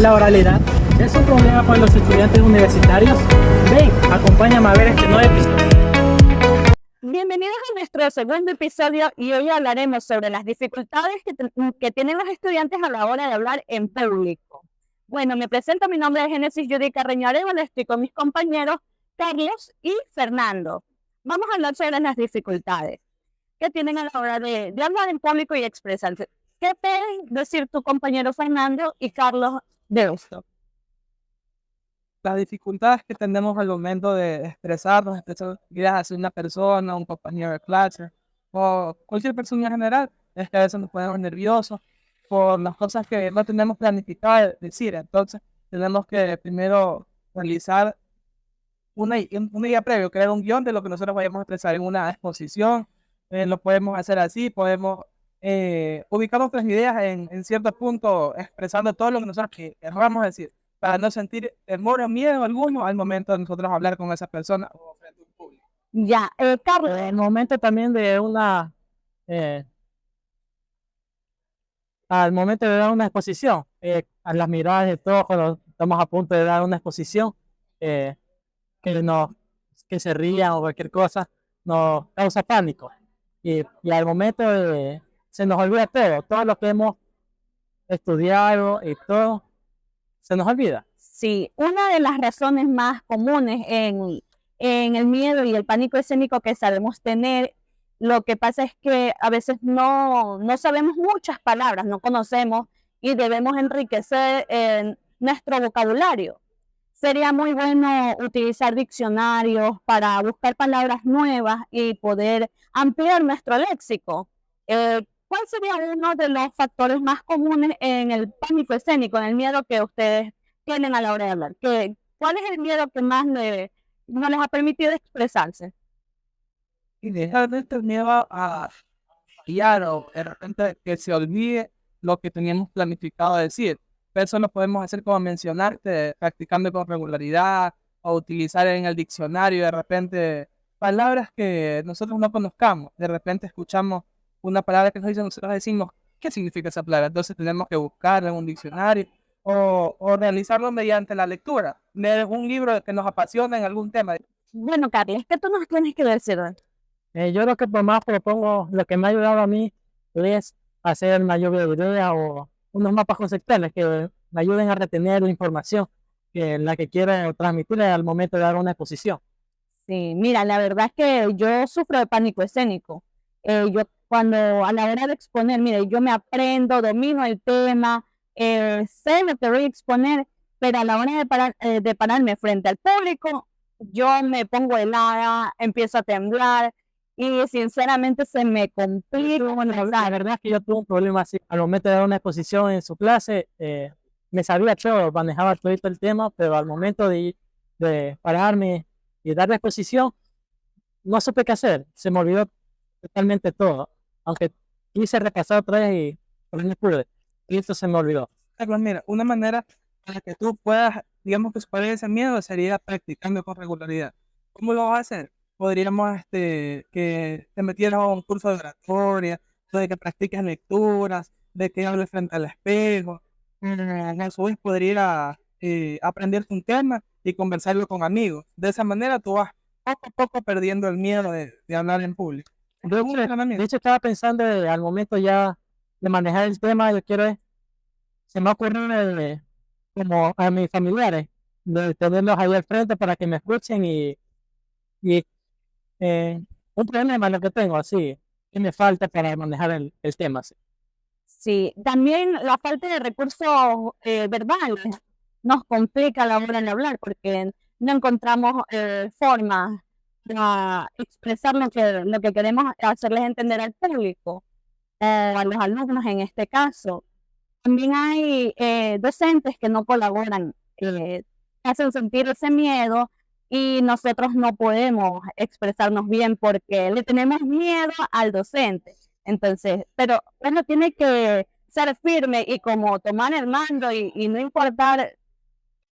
la oralidad es un problema para los estudiantes universitarios. Ven, acompáñame a ver este nuevo episodio. Bienvenidos a nuestro segundo episodio y hoy hablaremos sobre las dificultades que tienen los estudiantes a la hora de hablar en público. Bueno, me presento, mi nombre es Génesis Judy Carreño Arevalo, estoy con mis compañeros Carlos y Fernando. Vamos a hablar sobre las dificultades que tienen a la hora de hablar en público y expresarse. ¿Qué pueden decir tu compañero Fernando y Carlos de esto? Las dificultades que tenemos al momento de expresar ideas hacia una persona, un compañero de clase o cualquier persona en general, es que a veces nos ponemos nerviosos por las cosas que no tenemos planificado decir. Entonces, tenemos que primero realizar una idea previa, crear un guión de lo que nosotros vayamos a expresar en una exposición. Lo podemos hacer así, podemos ubicar nuestras ideas en ciertos puntos, expresando todo lo que nosotros queramos decir, para no sentir temor o miedo alguno al momento de nosotros hablar con esa persona o frente a un público. Ya, Carlos. En el momento también de al momento de dar una exposición, a las miradas de todos cuando estamos a punto de dar una exposición, eh, que se rían o cualquier cosa, nos causa pánico. Y al momento se nos olvida todo lo que hemos estudiado y todo, se nos olvida. Sí, una de las razones más comunes en el miedo y el pánico escénico que sabemos tener, lo que pasa es que a veces no sabemos muchas palabras, no conocemos y debemos enriquecer nuestro vocabulario. Sería muy bueno utilizar diccionarios para buscar palabras nuevas y poder ampliar nuestro léxico. ¿Cuál sería uno de los factores más comunes en el pánico escénico, en el miedo que ustedes tienen a la hora de hablar? ¿Cuál es el miedo que más no les ha permitido expresarse? Y dejar de tener miedo a fallar o de repente que se olvide lo que teníamos planificado decir. Pero eso lo podemos hacer como mencionaste, practicando con regularidad o utilizar en el diccionario de repente palabras que nosotros no conozcamos. De repente escuchamos una palabra que nos dicen, nosotros decimos, ¿qué significa esa palabra? Entonces tenemos que buscarla en un diccionario o realizarlo mediante la lectura. Leer un libro que nos apasiona en algún tema. Bueno, Carlos, ¿qué tú nos tienes que decir? Yo lo que más propongo, lo que me ha ayudado a mí es hacer una lluvia de ideas o unos mapas conceptuales que me ayuden a retener la información la que quiero transmitir al momento de dar una exposición. Sí, mira, la verdad es que yo sufro de pánico escénico. Yo cuando a la hora de exponer, mire, yo me aprendo, domino el tema, sé lo que voy a exponer, pero a la hora de pararme frente al público, yo me pongo helada, empiezo a temblar y sinceramente se me complica. Bueno, la verdad es que yo tuve un problema así. Al momento de dar una exposición en su clase, me sabía todo, manejaba todo el tema, pero al momento de pararme y dar la exposición, no supe qué hacer. Se me olvidó totalmente todo. Aunque quise repasar otra vez pero no pude. Y esto se me olvidó. Carlos, mira, una manera para que tú puedas, digamos que superar ese miedo sería practicando con regularidad. ¿Cómo lo vas a hacer? Podríamos que te metieras a un curso de oratoria, de que practiques lecturas, de que hables frente al espejo. A su vez podría aprender un tema y conversarlo con amigos. De esa manera tú vas poco a poco perdiendo el miedo de hablar en público. De hecho, estaba pensando al momento ya de manejar el tema, se me ocurrió como a mis familiares, de tenerlos ahí al frente para que me escuchen y un problema lo que tengo, así, que me falta para manejar el tema. Así. Sí, también la falta de recursos verbales nos complica a la hora de hablar porque no encontramos formas para expresar lo que queremos hacerles entender al público o a los alumnos en este caso. También hay docentes que no colaboran, hacen sentir ese miedo y nosotros no podemos expresarnos bien porque le tenemos miedo al docente. Entonces, pero uno tiene que ser firme y como tomar el mando y no importar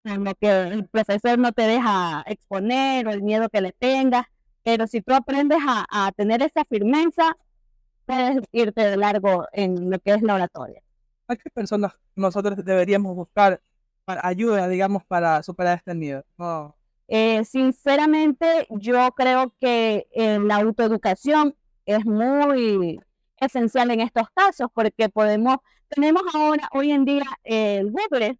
lo que el profesor no te deja exponer o el miedo que le tengas, pero si tú aprendes a tener esa firmeza, puedes irte de largo en lo que es la oratoria. ¿A qué personas nosotros deberíamos buscar ayuda, digamos, para superar este miedo? No. Sinceramente, yo creo que la autoeducación es muy esencial en estos casos porque tenemos ahora, hoy en día, el Google,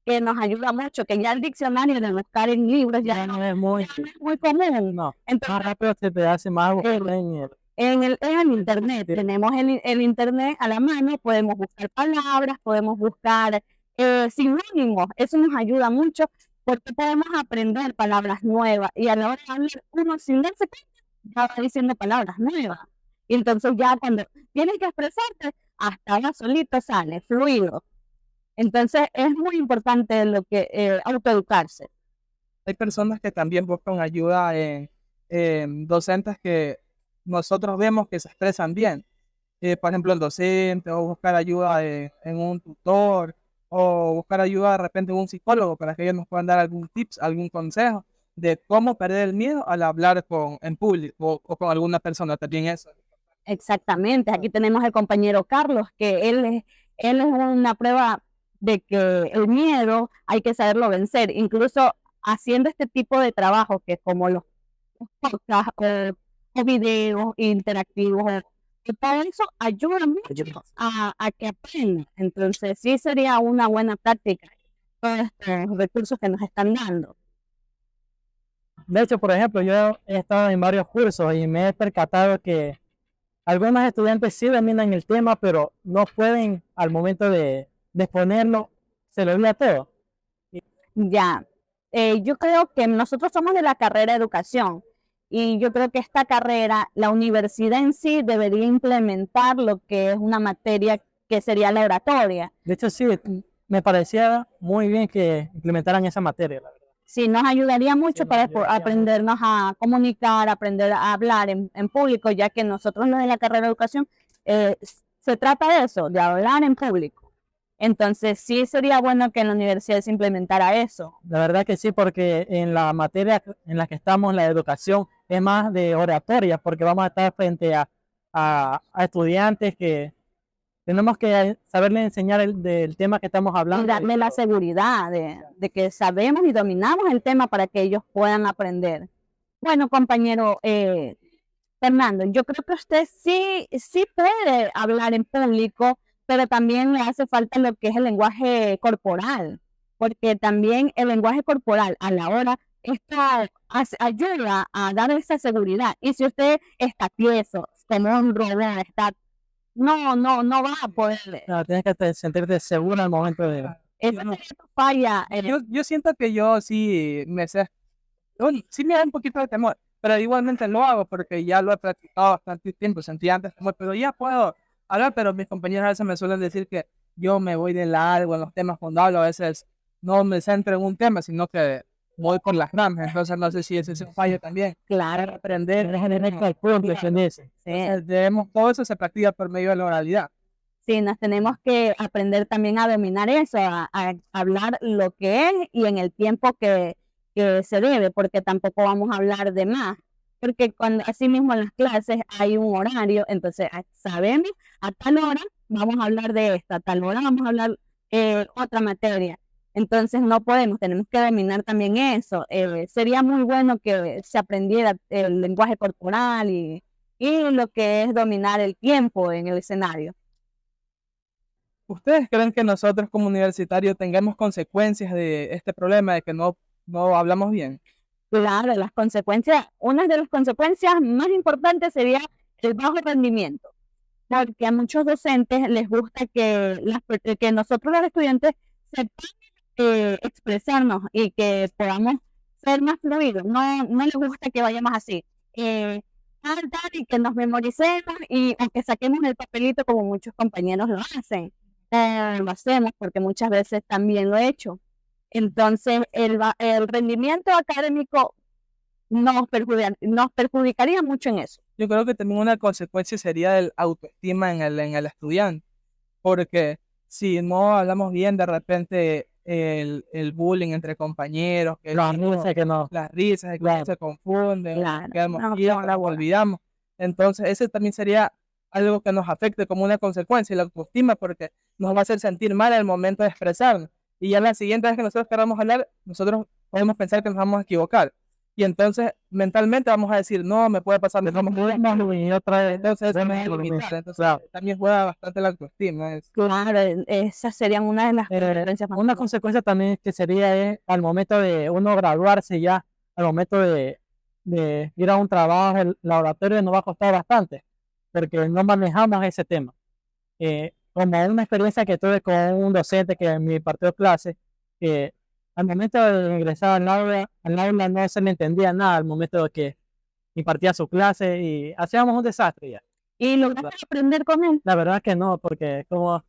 que nos ayuda mucho, que ya el diccionario de buscar en libros Ya no es muy, ya no es muy común. no, Entonces, más rápido se te hace más buscar en el internet, Sí. tenemos el internet a la mano, podemos buscar palabras, podemos buscar sinónimos, eso nos ayuda mucho porque podemos aprender palabras nuevas y a la hora de hablar, uno sin darse cuenta ya va diciendo palabras nuevas. Y entonces ya cuando tienes que expresarte, hasta ahora solito sale, fluido. Entonces es muy importante lo que autoeducarse. Hay personas que también buscan ayuda en docentes que nosotros vemos que se expresan bien. Por ejemplo, el docente, o buscar ayuda en un tutor, o buscar ayuda de repente en un psicólogo para que ellos nos puedan dar algún tips, algún consejo de cómo perder el miedo al hablar en público o con alguna persona. También eso. Exactamente, aquí tenemos el compañero Carlos, que él es una prueba de que el miedo hay que saberlo vencer, incluso haciendo este tipo de trabajo que como los podcasts o videos interactivos, que todo eso ayuda mucho a que aprendan. Entonces sí sería una buena práctica todos estos recursos que nos están dando. De hecho, por ejemplo, yo he estado en varios cursos y me he percatado que algunos estudiantes sí dominan el tema, pero no pueden al momento de exponerlo, se lo olvida todo. Ya, yo creo que nosotros somos de la carrera de educación y yo creo que esta carrera, la universidad en sí debería implementar lo que es una materia que sería la oratoria. De hecho, sí, me parecía muy bien que implementaran esa materia, la verdad. Sí, nos ayudaría mucho Sí, nos para ayudaría aprendernos a comunicar, aprender a hablar en público, ya que nosotros los de la carrera de educación se trata de eso, de hablar en público. Entonces sí sería bueno que en la universidad se implementara eso. La verdad que sí, porque en la materia en la que estamos, la educación, es más de oratoria, porque vamos a estar frente a estudiantes que tenemos que saberle enseñar del tema que estamos Y hablando. darle la seguridad de que sabemos y dominamos el tema para que ellos puedan aprender. Bueno, compañero Fernando, yo creo que usted sí puede hablar en público, pero también le hace falta lo que es el lenguaje corporal, porque también el lenguaje corporal a la hora ayuda a dar esa seguridad. Y si usted está tieso, como un robot, no va a poder. No, tienes que sentirte seguro al momento de... Esa sería tu falla. Yo siento que yo sí me sé, sí me da un poquito de temor, pero igualmente lo hago porque ya lo he practicado bastante tiempo, sentía antes temor, pero ya puedo hablar, pero mis compañeros a veces me suelen decir que yo me voy de largo en los temas cuando hablo, a veces no me centro en un tema, sino que voy por las ramas, entonces no sé si ese es un fallo también. Claro, Aprender, al punto, defenderse. sí. todo eso se practica por medio de la oralidad. Sí, nos tenemos que aprender también a dominar eso, a hablar lo que es y en el tiempo que se debe, porque tampoco vamos a hablar de más. Porque cuando así mismo en las clases hay un horario, entonces sabemos a tal hora vamos a hablar de esta, a tal hora vamos a hablar otra materia. Entonces no podemos, tenemos que dominar también eso. Sería muy bueno que se aprendiera el lenguaje corporal y lo que es dominar el tiempo en el escenario. ¿Ustedes creen que nosotros como universitarios tengamos consecuencias de este problema de que no hablamos bien? Claro, las consecuencias, una de las consecuencias más importantes sería el bajo rendimiento, porque a muchos docentes les gusta que nosotros los estudiantes sepamos expresarnos y que podamos ser más fluidos. No les gusta que vayamos así, tal, y que nos memoricemos o que saquemos el papelito como muchos compañeros lo hacen. Lo hacemos porque muchas veces también lo he hecho. Entonces, el rendimiento académico nos perjudicaría mucho en eso. Yo creo que también una consecuencia sería el autoestima en el estudiante, porque si no hablamos bien, de repente el bullying entre compañeros, que Las risas que no. las risas, que Claro. se confunden, Claro. quedamos No, quietos, la nos olvidamos. Entonces, ese también sería algo que nos afecte como una consecuencia, la autoestima, porque nos va a hacer sentir mal al momento de expresarnos. y ya la siguiente vez que nosotros queramos hablar, nosotros podemos pensar que nos vamos a equivocar. Y entonces mentalmente vamos a decir, no, me puede pasar de no Y otra vez, entonces eso me déjame limitar. dormir. Entonces Claro. también juega bastante la autoestima. Claro, esas serían una de las consecuencias más Una grandes. consecuencia también que sería es al momento de uno graduarse ya, al momento de ir a un trabajo, el laboratorio nos va a costar bastante, porque no manejamos ese tema. Como una experiencia que tuve con un docente que me impartió clase, que al momento de ingresar al aula no se le entendía nada al momento de que impartía su clase y hacíamos un desastre ya. ¿Y lograste aprender con él? La verdad que no, porque como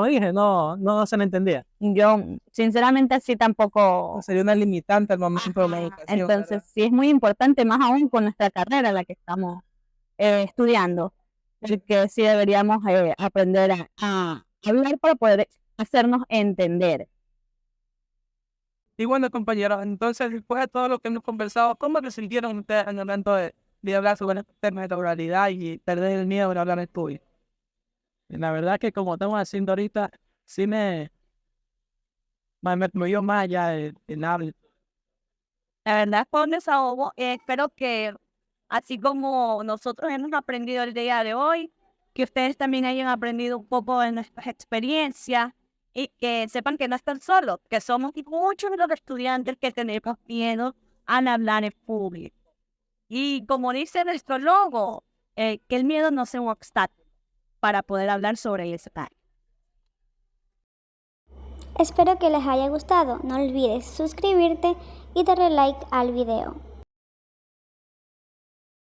dije, no se le entendía. Yo, sinceramente, sí tampoco. Sería una limitante al momento de la Ajá, educación. entonces, ¿verdad? sí es muy importante, más aún con nuestra carrera, la que estamos estudiando, porque sí deberíamos aprender a hablar para poder hacernos entender. Y bueno, compañeros, entonces después de todo lo que hemos conversado, ¿cómo se sintieron ustedes en el momento de hablar sobre estos temas de oralidad y perder el miedo de hablar en público? Y la verdad que como estamos haciendo ahorita, sí me fluyó más ya el habla. La verdad fue un desahogo. Espero que, así como nosotros hemos aprendido el día de hoy, que ustedes también hayan aprendido un poco de nuestras experiencias y que sepan que no están solos, que somos muchos de los estudiantes que tenemos miedo al hablar en público. Y como dice nuestro logo, que el miedo no sea un obstáculo para poder hablar sobre ese tema. Espero que les haya gustado. No olvides suscribirte y darle like al video.